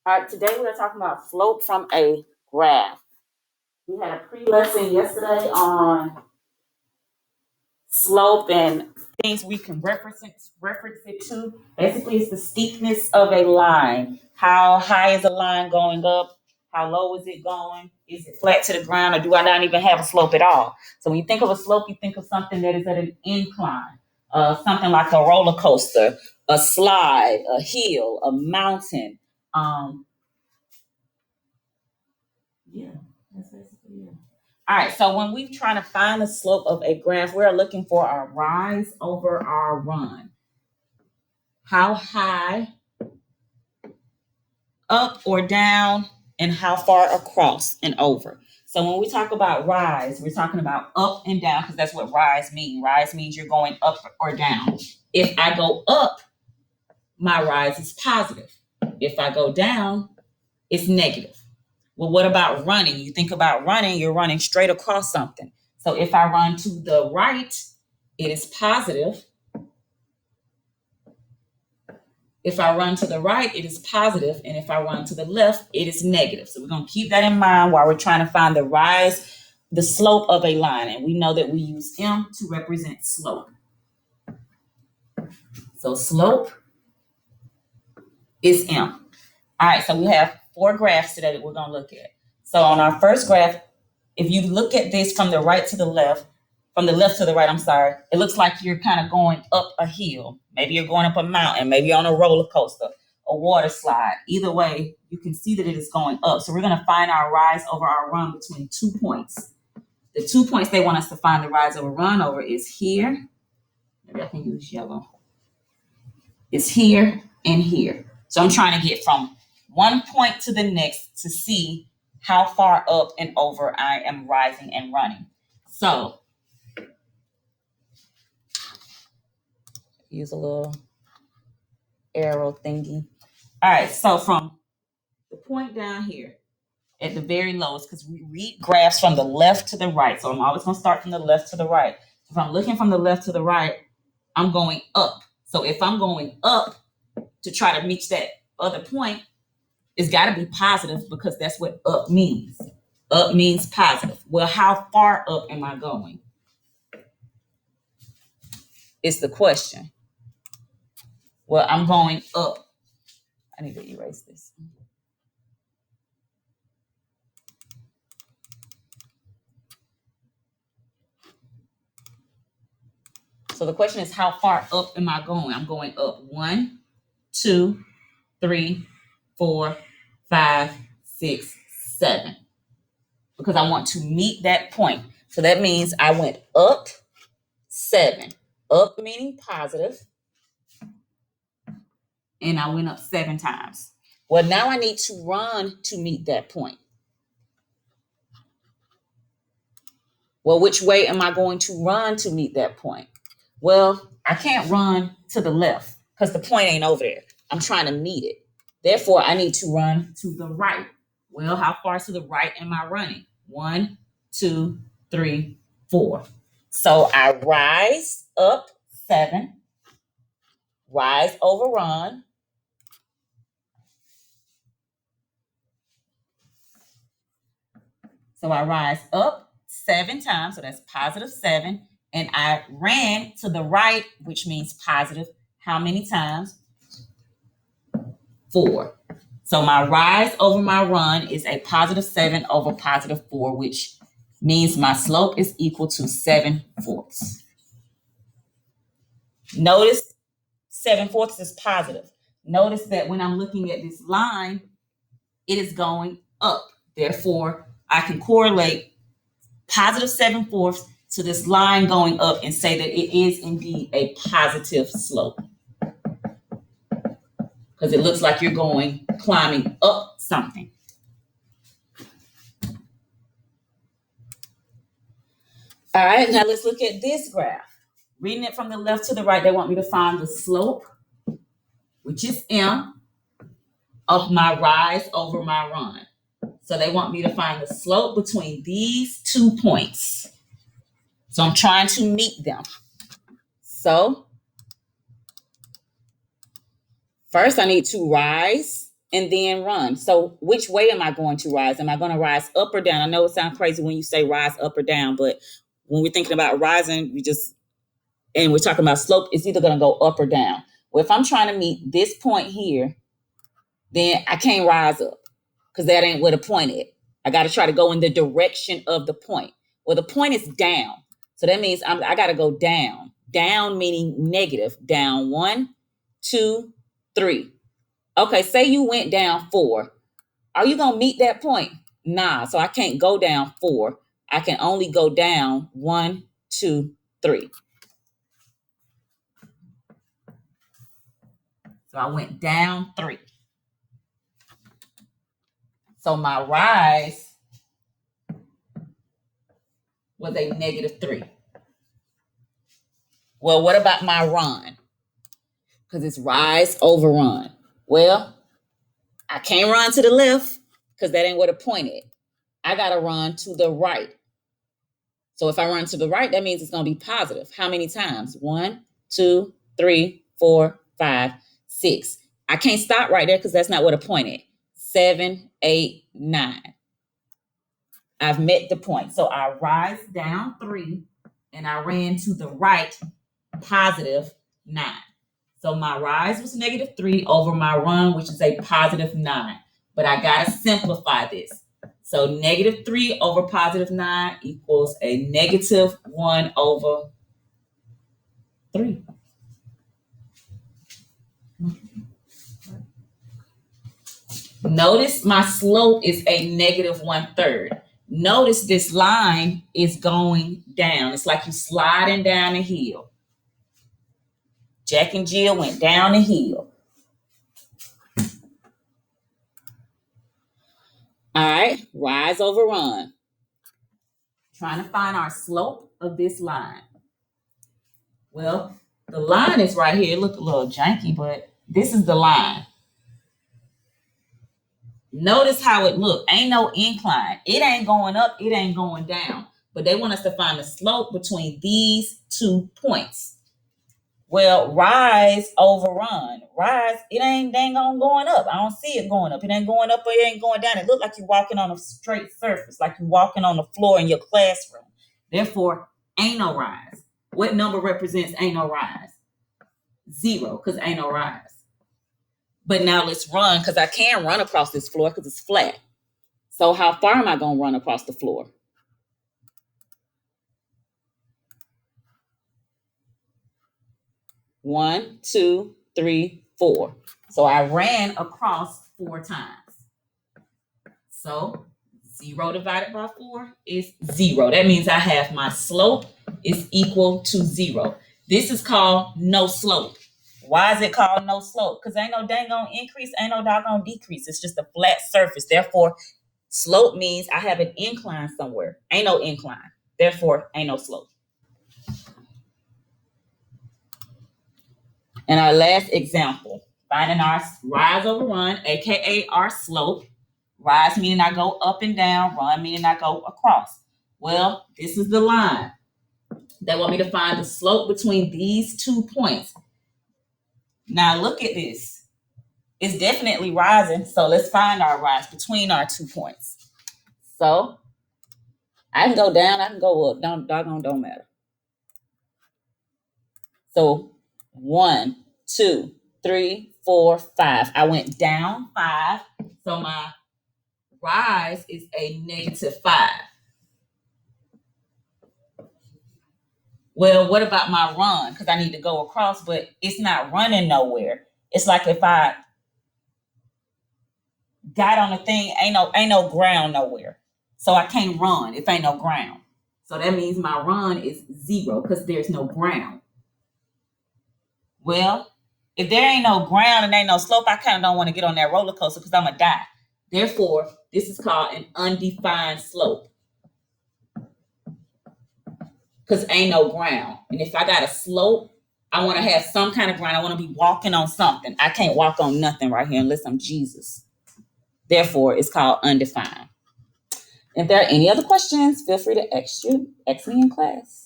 All right, today we're talking about slope from a graph. We had a pre-lesson yesterday on slope and things we can reference it to. Basically, it's the steepness of a line. How high is a line going up? How low is it going? Is it flat to the ground, or do I not even have a slope at all? So when you think of a slope, you think of something that is at an incline, something like a roller coaster, a slide, a hill, a mountain. Um, yeah, that's basically it. All right, so when we're trying to find the slope of a graph, we're looking for our rise over our run. How high, up or down, and how far across and over. So when we talk about rise, we're talking about up and down because that's what rise means. Rise means you're going up or down. If I go up, my rise is positive. If I go down, it's negative. Well, what about running? You think about running, you're running straight across something. So if I run to the right, it is positive. If I run to the right, it is positive, and if I run to the left, it is negative. So we're going to keep that in mind while we're trying to find the rise, the slope of a line. And we know that we use M to represent slope. So slope is M. All right, so we have 4 graphs today that we're going to look at. So on our first graph, if you look at this from the right to the left, from the left to the right, I'm sorry, it looks like you're kind of going up a hill. Maybe you're going up a mountain, maybe on a roller coaster, a water slide. Either way, you can see that it is going up. So we're going to find our rise over our run between 2 points. The 2 points they want us to find the rise over run over is here. Maybe I can use yellow. It's here and here. So I'm trying to get from one point to the next to see how far up and over I am rising and running. So use a little arrow thingy. All right, so from the point down here at the very lowest, because we read graphs from the left to the right. So I'm always going to start from the left to the right. If I'm looking from the left to the right, I'm going up. So if I'm going up to try to reach that other point, it's got to be positive because that's what up means. Up means positive. Well, how far up am I going? It's the question. Well, I'm going up. I need to erase this. So the question is, how far up am I going? I'm going up 1, 2, 3, 4, 5, 6, 7. Because I want to meet that point. So that means I went up 7. Up meaning positive. And I went up 7 times. Well, now I need to run to meet that point. Well, which way am I going to run to meet that point? Well, I can't run to the left because the point ain't over there. I'm trying to meet it. Therefore, I need to run to the right. Well, how far to the right am I running? 1, 2, 3, 4. So I rise up 7, rise over run. So I rise up 7 times, so that's positive 7. And I ran to the right, which means positive. How many times? 4. So my rise over my run is a positive 7 over positive 4, which means my slope is equal to 7/4. Notice 7/4 is positive. Notice that when I'm looking at this line, it is going up. Therefore, I can correlate positive 7/4 to this line going up and say that it is indeed a positive slope. Because it looks like you're climbing up something. All right, now let's look at this graph. Reading it from the left to the right, they want me to find the slope, which is M, of my rise over my run. So they want me to find the slope between these 2 points. So I'm trying to meet them. So first I need to rise and then run. So which way am I going to rise? Am I going to rise up or down? I know it sounds crazy when you say rise up or down, but when we're thinking about rising, and we're talking about slope, it's either going to go up or down. Well, if I'm trying to meet this point here, then I can't rise up because that ain't where the point is. I got to try to go in the direction of the point. Well, the point is down. So that means I got to go down. Down meaning negative. Down 1, 2, 3. Okay, say you went down 4. Are you going to meet that point? Nah, so I can't go down 4. I can only go down 1, 2, 3. So I went down 3. So my rise was a -3. Well, what about my run? Because it's rise over run. Well, I can't run to the left because that ain't where the point is. I got to run to the right. So if I run to the right, that means it's going to be positive. How many times? 1, 2, 3, 4, 5, 6. I can't stop right there because that's not where the point is. 7, 8, 9. I've met the point. So I rise down 3 and I ran to the right, positive 9. So my rise was -3 over my run, which is a positive 9. But I got to simplify this. So -3 over positive 9 equals a -1 over 3. Notice my slope is a -1/3. Notice this line is going down. It's like you sliding down a hill. Jack and Jill went down the hill. All right, rise over run. Trying to find our slope of this line. Well, the line is right here. It look a little janky, but this is the line. Notice how it look. Ain't no incline. It ain't going up. It ain't going down. But they want us to find the slope between these 2 points. Well, rise over run. Rise, it ain't dang on going up. I don't see it going up. It ain't going up or it ain't going down. It look like you're walking on a straight surface, like you're walking on the floor in your classroom. Therefore, ain't no rise. What number represents ain't no rise? 0, because ain't no rise. But now let's run, because I can run across this floor because it's flat. So how far am I going to run across the floor? 1, 2, 3, 4. So I ran across 4 times. So 0 divided by 4 is 0. That means I have my slope is equal to 0. This is called no slope. Why is it called no slope? Because ain't no dang on increase, ain't no doggone decrease. It's just a flat surface. Therefore, slope means I have an incline somewhere. Ain't no incline. Therefore, ain't no slope. And our last example, finding our rise over run, aka our slope. Rise meaning I go up and down, run meaning I go across. Well, this is the line. They want me to find the slope between these 2 points. Now look at this. It's definitely rising, so let's find our rise between our 2 points. So I can go down, I can go up. Don't matter. So 1, 2, 3, 4, 5. I went down 5, so my rise is a -5. Well, what about my run? Because I need to go across, but it's not running nowhere. It's like if I got on the thing, ain't no ground nowhere. So I can't run if ain't no ground. So that means my run is 0 because there's no ground. Well, if there ain't no ground and ain't no slope, I kind of don't want to get on that roller coaster because I'm going to die. Therefore, this is called an undefined slope because ain't no ground. And if I got a slope, I want to have some kind of ground. I want to be walking on something. I can't walk on nothing right here unless I'm Jesus. Therefore, it's called undefined. If there are any other questions, feel free to ask me in class.